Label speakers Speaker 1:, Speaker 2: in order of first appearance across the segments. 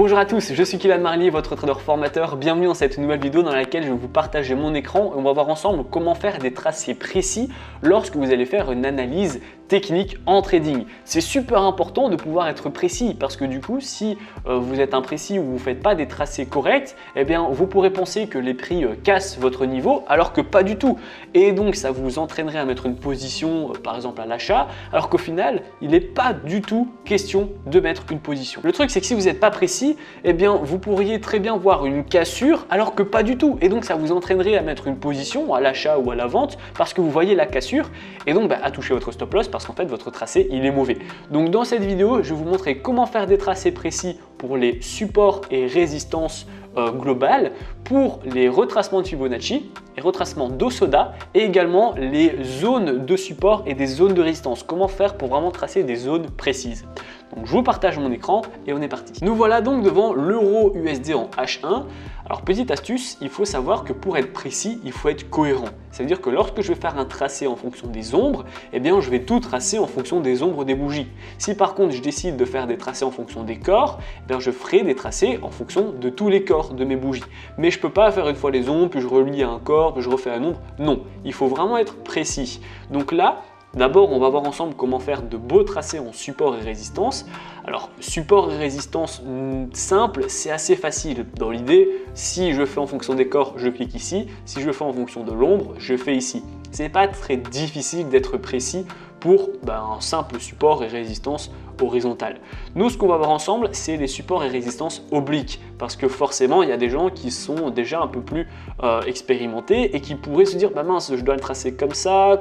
Speaker 1: Bonjour à tous, je suis Kylian Marlier, votre trader formateur. Bienvenue dans cette nouvelle vidéo dans laquelle je vais vous partager mon écran et on va voir ensemble comment faire des tracés précis lorsque vous allez faire une analyse technique en trading. C'est super important de pouvoir être précis parce que du coup, si vous êtes imprécis ou vous ne faites pas des tracés corrects, eh bien vous pourrez penser que les prix cassent votre niveau alors que pas du tout. Et donc ça vous entraînerait à mettre une position par exemple à l'achat alors qu'au final, il n'est pas du tout question de mettre une position. Le truc c'est que si vous n'êtes pas précis, eh bien vous pourriez très bien voir une cassure alors que pas du tout. Et donc ça vous entraînerait à mettre une position à l'achat ou à la vente parce que vous voyez la cassure et donc à toucher votre stop loss parce qu'en fait votre tracé il est mauvais. Donc dans cette vidéo, je vais vous montrer comment faire des tracés précis pour les supports et résistances globales, pour les retracements de Fibonacci, les retracements d'Osoda et également les zones de support et des zones de résistance. Comment faire pour vraiment tracer des zones précises. Donc je vous partage mon écran et on est parti. Nous voilà donc devant l'euro USD en H1. Alors petite astuce, il faut savoir que pour être précis, il faut être cohérent. Ça veut dire que lorsque je vais faire un tracé en fonction des ombres, eh bien je vais tout tracer en fonction des ombres des bougies. Si par contre je décide de faire des tracés en fonction des corps, eh bien je ferai des tracés en fonction de tous les corps de mes bougies. Mais je ne peux pas faire une fois les ombres, puis je relie à un corps, puis je refais un ombre. Non, il faut vraiment être précis. Donc là, d'abord, on va voir ensemble comment faire de beaux tracés en support et résistance. Alors, support et résistance simple, c'est assez facile. Dans l'idée, si je fais en fonction des corps, je clique ici. Si je fais en fonction de l'ombre, je fais ici. Ce n'est pas très difficile d'être précis pour un simple support et résistance horizontale. Nous, ce qu'on va voir ensemble, c'est les supports et résistances obliques, parce que forcément, il y a des gens qui sont déjà un peu plus expérimentés et qui pourraient se dire, mince, je dois le tracer comme ça,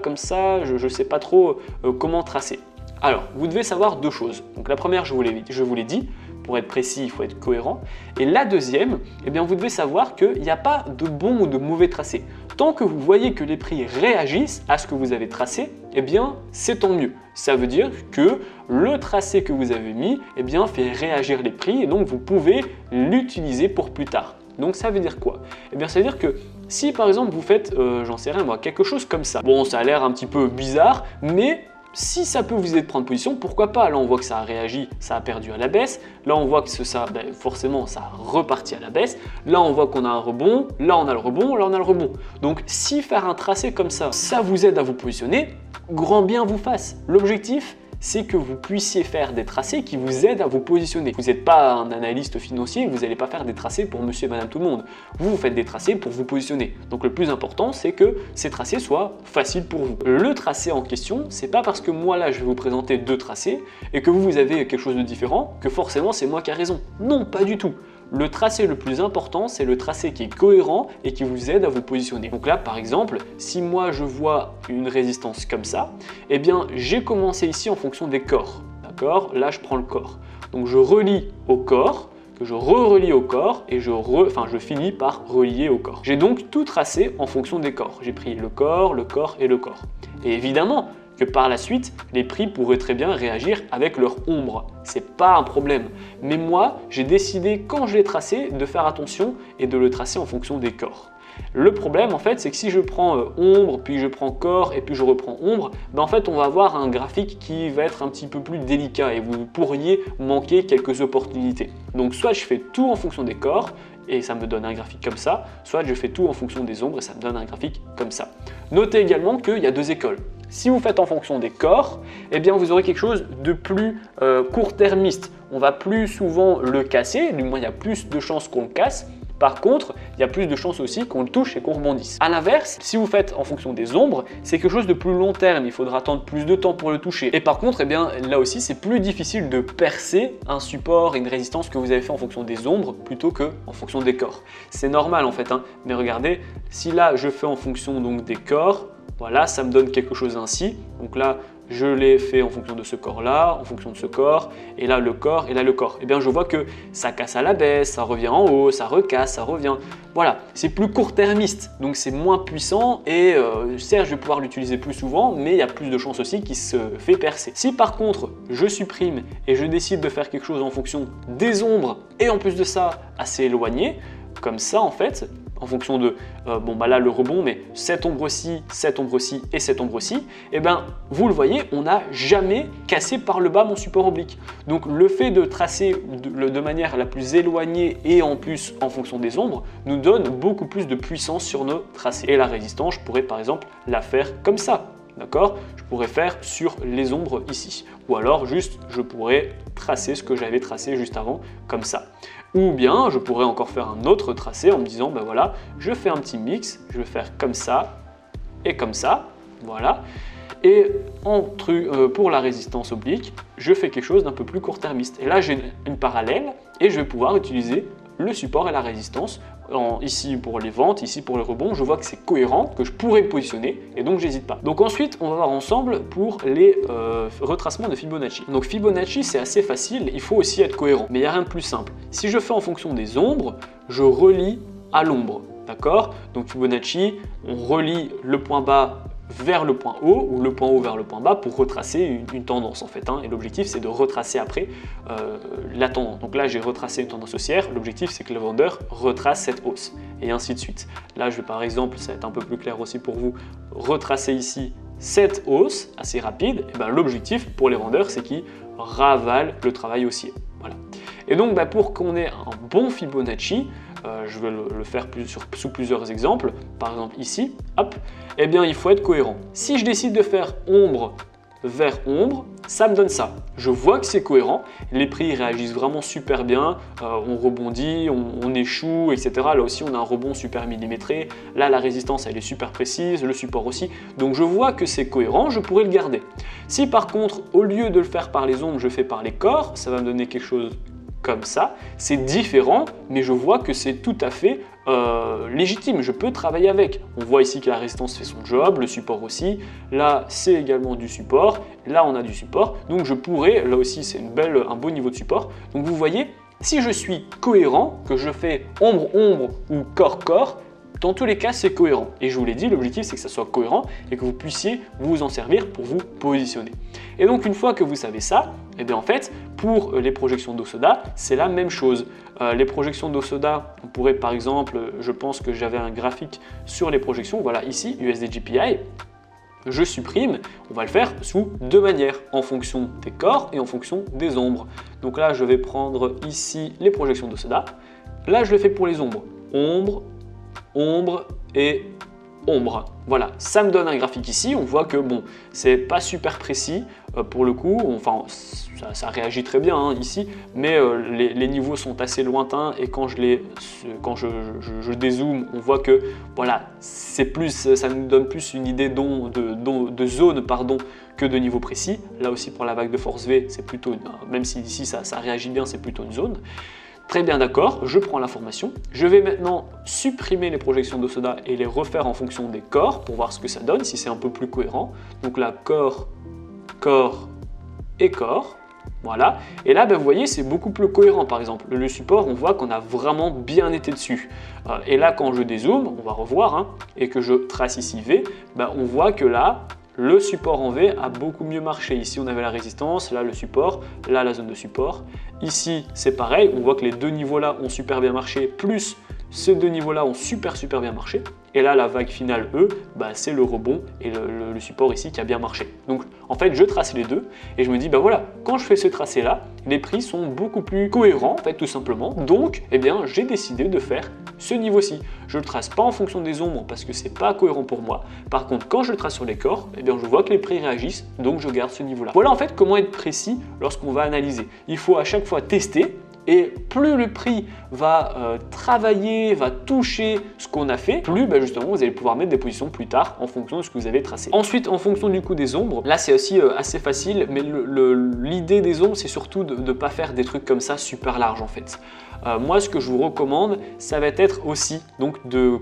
Speaker 1: je ne sais pas trop comment tracer. Alors, vous devez savoir deux choses. Donc la première, je vous l'ai dit, pour être précis, il faut être cohérent. Et la deuxième, eh bien, vous devez savoir qu'il n'y a pas de bon ou de mauvais tracé. Tant que vous voyez que les prix réagissent à ce que vous avez tracé, eh bien, c'est tant mieux. Ça veut dire que le tracé que vous avez mis, eh bien, fait réagir les prix et donc vous pouvez l'utiliser pour plus tard. Donc ça veut dire quoi? Eh bien, ça veut dire que si par exemple vous faites, j'en sais rien moi, quelque chose comme ça. Bon, ça a l'air un petit peu bizarre, mais si ça peut vous aider de prendre position, pourquoi pas? Là, on voit que ça a réagi, ça a perdu à la baisse. Là, on voit que forcément, ça a reparti à la baisse. Là, on voit qu'on a un rebond. Là, on a le rebond. Là, on a le rebond. Donc, si faire un tracé comme ça vous aide à vous positionner, grand bien vous fasse. L'objectif, c'est que vous puissiez faire des tracés qui vous aident à vous positionner. Vous n'êtes pas un analyste financier, vous n'allez pas faire des tracés pour monsieur et madame tout le monde. Vous faites des tracés pour vous positionner. Donc le plus important, c'est que ces tracés soient faciles pour vous. Le tracé en question, c'est pas parce que moi là, je vais vous présenter deux tracés et que vous avez quelque chose de différent que forcément c'est moi qui ai raison. Non, pas du tout. Le tracé le plus important, c'est le tracé qui est cohérent et qui vous aide à vous positionner. Donc là, par exemple, si moi je vois une résistance comme ça, eh bien j'ai commencé ici en fonction des corps. D'accord? Là, je prends le corps. Donc je relie au corps, que je relie au corps et je finis par relier au corps. J'ai donc tout tracé en fonction des corps. J'ai pris le corps et le corps. Et évidemment, que par la suite, les prix pourraient très bien réagir avec leur ombre. C'est pas un problème. Mais moi, j'ai décidé, quand je l'ai tracé, de faire attention et de le tracer en fonction des corps. Le problème, en fait, c'est que si je prends ombre, puis je prends corps et puis je reprends ombre, en fait, on va avoir un graphique qui va être un petit peu plus délicat et vous pourriez manquer quelques opportunités. Donc, soit je fais tout en fonction des corps, et ça me donne un graphique comme ça, soit je fais tout en fonction des ombres et ça me donne un graphique comme ça. Notez également qu'il y a deux écoles. Si vous faites en fonction des corps, eh bien vous aurez quelque chose de plus court-termiste. On va plus souvent le casser, du moins il y a plus de chances qu'on le casse. Par contre, il y a plus de chances aussi qu'on le touche et qu'on rebondisse. A l'inverse, si vous faites en fonction des ombres, c'est quelque chose de plus long terme. Il faudra attendre plus de temps pour le toucher. Et par contre, eh bien, là aussi, c'est plus difficile de percer un support et une résistance que vous avez fait en fonction des ombres plutôt que en fonction des corps. C'est normal en fait, hein. Mais regardez, si là, je fais en fonction donc des corps, voilà, ça me donne quelque chose ainsi. Donc là, je l'ai fait en fonction de ce corps-là, en fonction de ce corps, et là le corps, et là le corps. Et bien je vois que ça casse à la baisse, ça revient en haut, ça recasse, ça revient. Voilà, c'est plus court-termiste, donc c'est moins puissant et certes je vais pouvoir l'utiliser plus souvent, mais il y a plus de chances aussi qu'il se fait percer. Si par contre je supprime et je décide de faire quelque chose en fonction des ombres et en plus de ça assez éloigné, comme ça en fait, en fonction de, bon bah là le rebond, mais cette ombre-ci, cette ombre-ci et cette ombre-ci, et bien vous le voyez, on n'a jamais cassé par le bas mon support oblique. Donc le fait de tracer de manière la plus éloignée et en plus en fonction des ombres, nous donne beaucoup plus de puissance sur nos tracés. Et la résistance, je pourrais par exemple la faire comme ça. D'accord? Je pourrais faire sur les ombres ici. Ou alors juste, je pourrais tracer ce que j'avais tracé juste avant, comme ça. Ou bien, je pourrais encore faire un autre tracé en me disant, ben voilà, je fais un petit mix, je vais faire comme ça et comme ça, voilà. Et pour la résistance oblique, je fais quelque chose d'un peu plus court-termiste. Et là, j'ai une parallèle et je vais pouvoir utiliser le support et la résistance. Ici pour les ventes, ici pour le rebond, je vois que c'est cohérent, que je pourrais positionner et donc j'hésite pas. Donc ensuite, on va voir ensemble pour les retracements de Fibonacci. Donc Fibonacci, c'est assez facile, il faut aussi être cohérent, mais il n'y a rien de plus simple. Si je fais en fonction des ombres, je relie à l'ombre, d'accord? Donc Fibonacci, on relie le point bas vers le point haut ou le point haut vers le point bas pour retracer une tendance en fait. Et l'objectif c'est de retracer après la tendance. Donc là j'ai retracé une tendance haussière, l'objectif c'est que le vendeur retrace cette hausse et ainsi de suite. Là je vais par exemple, ça va être un peu plus clair aussi pour vous, retracer ici cette hausse assez rapide. Et ben, l'objectif pour les vendeurs c'est qu'ils ravalent le travail haussier. Voilà. Et donc pour qu'on ait un bon Fibonacci, je vais le faire sous plusieurs exemples, par exemple ici, hop, eh bien il faut être cohérent. Si je décide de faire ombre vers ombre, ça me donne ça. Je vois que c'est cohérent, les prix réagissent vraiment super bien, on rebondit, on échoue, etc. Là aussi on a un rebond super millimétré, là la résistance elle est super précise, le support aussi, donc je vois que c'est cohérent, je pourrais le garder. Si par contre, au lieu de le faire par les ombres, je fais par les corps, ça va me donner quelque chose comme ça, c'est différent, mais je vois que c'est tout à fait légitime, je peux travailler avec. On voit ici que la résistance fait son job, le support aussi, là c'est également du support, là on a du support, donc je pourrais, là aussi c'est un beau niveau de support, donc vous voyez, si je suis cohérent, que je fais ombre-ombre ou corps-corps, dans tous les cas, c'est cohérent. Et je vous l'ai dit, l'objectif, c'est que ça soit cohérent et que vous puissiez vous en servir pour vous positionner. Et donc, une fois que vous savez ça, et bien en fait, pour les projections d'Hosoda, c'est la même chose. Les projections d'Hosoda, on pourrait par exemple, je pense que j'avais un graphique sur les projections, voilà ici, USD-JPY, je supprime, on va le faire sous deux manières, en fonction des corps et en fonction des ombres. Donc là, je vais prendre ici les projections d'Hosoda. Là, je le fais pour les ombres. Ombre et ombre. Voilà, ça me donne un graphique ici. On voit que bon, c'est pas super précis pour le coup. Enfin, ça réagit très bien ici, mais les niveaux sont assez lointains et quand je dézoome, on voit que voilà, c'est plus, ça nous donne plus une idée de zone que de niveau précis. Là aussi pour la vague de force V, c'est plutôt, même si ici ça réagit bien, c'est plutôt une zone. Très bien, d'accord, je prends l'information. Je vais maintenant supprimer les projections d'Hosoda et les refaire en fonction des corps pour voir ce que ça donne, si c'est un peu plus cohérent. Donc là, corps, corps et corps. Voilà. Et là, vous voyez, c'est beaucoup plus cohérent. Par exemple, le support, on voit qu'on a vraiment bien été dessus. Et là, quand je dézoome, on va revoir, et que je trace ici V, on voit que là, le support en V a beaucoup mieux marché. Ici, on avait la résistance, là le support, là la zone de support. Ici, c'est pareil, on voit que les deux niveaux-là ont super bien marché, plus ces deux niveaux-là ont super bien marché. Et là, la vague finale, c'est le rebond et le support ici qui a bien marché. Donc, en fait, je trace les deux et je me dis, voilà, quand je fais ce tracé-là, les prix sont beaucoup plus cohérents, en fait, tout simplement. Donc, j'ai décidé de faire ce niveau-ci. Je ne le trace pas en fonction des ombres parce que c'est pas cohérent pour moi. Par contre, quand je le trace sur les corps, je vois que les prix réagissent, donc je garde ce niveau-là. Voilà, en fait, comment être précis lorsqu'on va analyser. Il faut à chaque fois tester. Et plus le prix va travailler, va toucher ce qu'on a fait, plus justement vous allez pouvoir mettre des positions plus tard en fonction de ce que vous avez tracé. Ensuite, en fonction du coup des ombres, là c'est aussi assez facile, mais l'idée des ombres c'est surtout de ne pas faire des trucs comme ça super larges en fait. Moi ce que je vous recommande, ça va être aussi donc de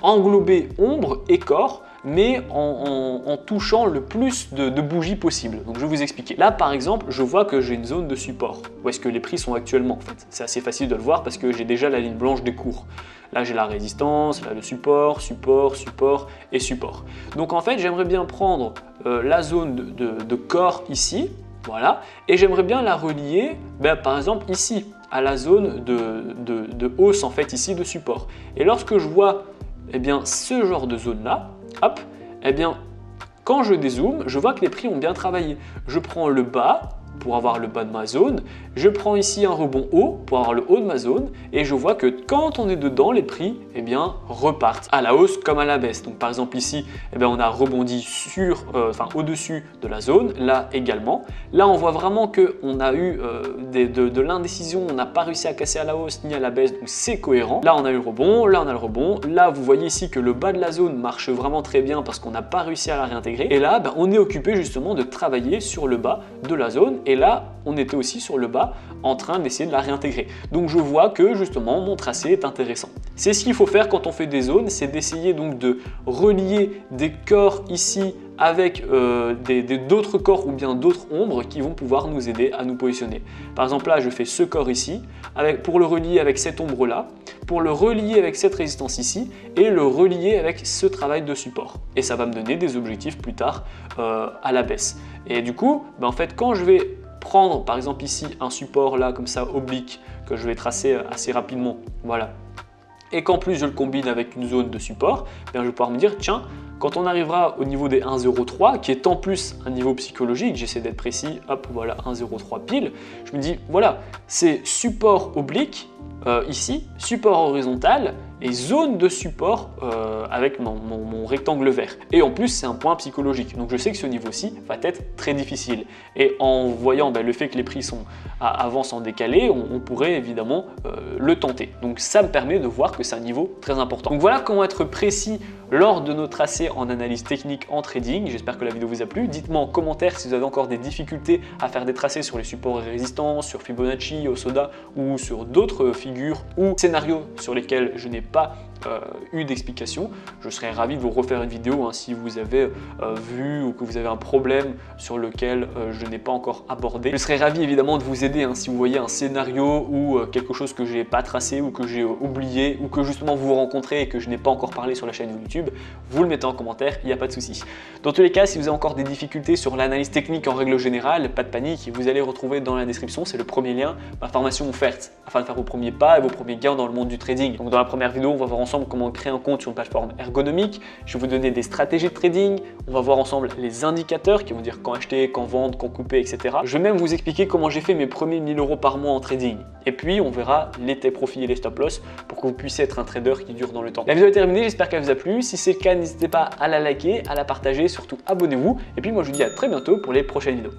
Speaker 1: englober ombre et corps, mais en touchant le plus de bougies possible. Donc je vais vous expliquer. Là par exemple, je vois que j'ai une zone de support, où est-ce que les prix sont actuellement en fait. C'est assez facile de le voir parce que j'ai déjà la ligne blanche des cours. Là j'ai la résistance, là le support, support, support et support. Donc en fait j'aimerais bien prendre la zone de corps ici, voilà, et j'aimerais bien la relier par exemple ici. à la zone de hausse en fait ici de support. Et lorsque je vois eh bien, ce genre de zone là, hop, eh bien, quand je dézoome, je vois que les prix ont bien travaillé. Je prends le bas pour avoir le bas de ma zone, je prends ici un rebond haut pour avoir le haut de ma zone et je vois que quand on est dedans, les prix eh bien, repartent à la hausse comme à la baisse. Donc par exemple ici, eh bien, on a rebondi au-dessus de la zone, là également. Là on voit vraiment qu'on a eu de l'indécision, on n'a pas réussi à casser à la hausse ni à la baisse, donc c'est cohérent. Là on a eu le rebond, là on a le rebond, là vous voyez ici que le bas de la zone marche vraiment très bien parce qu'on n'a pas réussi à la réintégrer. Et là on est occupé justement de travailler sur le bas de la zone. Et là, on était aussi sur le bas en train d'essayer de la réintégrer. Donc je vois que justement mon tracé est intéressant. C'est ce qu'il faut faire quand on fait des zones, c'est d'essayer donc de relier des corps ici avec d'autres corps ou bien d'autres ombres qui vont pouvoir nous aider à nous positionner. Par exemple là, je fais ce corps ici pour le relier avec cette ombre là, pour le relier avec cette résistance ici et le relier avec ce travail de support. Et ça va me donner des objectifs plus tard à la baisse. Et du coup, en fait, quand je vais prendre par exemple ici un support là comme ça oblique que je vais tracer assez rapidement, voilà, et qu'en plus je le combine avec une zone de support, je vais pouvoir me dire tiens, quand on arrivera au niveau des 1,03 qui est en plus un niveau psychologique, j'essaie d'être précis, hop voilà 1,03 pile, je me dis voilà, c'est support oblique ici, support horizontal et zone de support avec mon rectangle vert. Et en plus, c'est un point psychologique. Donc je sais que ce niveau-ci va être très difficile. Et en voyant le fait que les prix avancent en décalé, on pourrait évidemment le tenter. Donc ça me permet de voir que c'est un niveau très important. Donc voilà comment être précis lors de nos tracés en analyse technique en trading. J'espère que la vidéo vous a plu. Dites-moi en commentaire si vous avez encore des difficultés à faire des tracés sur les supports et résistances, sur Fibonacci, Osoda ou sur d'autres figures ou scénarios sur lesquels je n'ai pas eu d'explication. Je serais ravi de vous refaire une vidéo si vous avez vu ou que vous avez un problème sur lequel je n'ai pas encore abordé. Je serais ravi évidemment de vous aider si vous voyez un scénario ou quelque chose que je n'ai pas tracé ou que j'ai oublié ou que justement vous rencontrez et que je n'ai pas encore parlé sur la chaîne YouTube, vous le mettez en commentaire, il n'y a pas de souci. Dans tous les cas, si vous avez encore des difficultés sur l'analyse technique en règle générale, pas de panique, vous allez retrouver dans la description, c'est le premier lien, ma formation offerte afin de faire vos premiers pas et vos premiers gains dans le monde du trading. Donc dans la première vidéo, on va voir ensemble comment créer un compte sur une plateforme ergonomique. Je vais vous donner des stratégies de trading. On va voir ensemble les indicateurs qui vont dire quand acheter, quand vendre, quand couper, etc. Je vais même vous expliquer comment j'ai fait mes premiers 1000 € par mois en trading. Et puis, on verra les take profits et les stop loss pour que vous puissiez être un trader qui dure dans le temps. La vidéo est terminée, j'espère qu'elle vous a plu. Si c'est le cas, n'hésitez pas à la liker, à la partager, surtout abonnez-vous. Et puis moi, je vous dis à très bientôt pour les prochaines vidéos.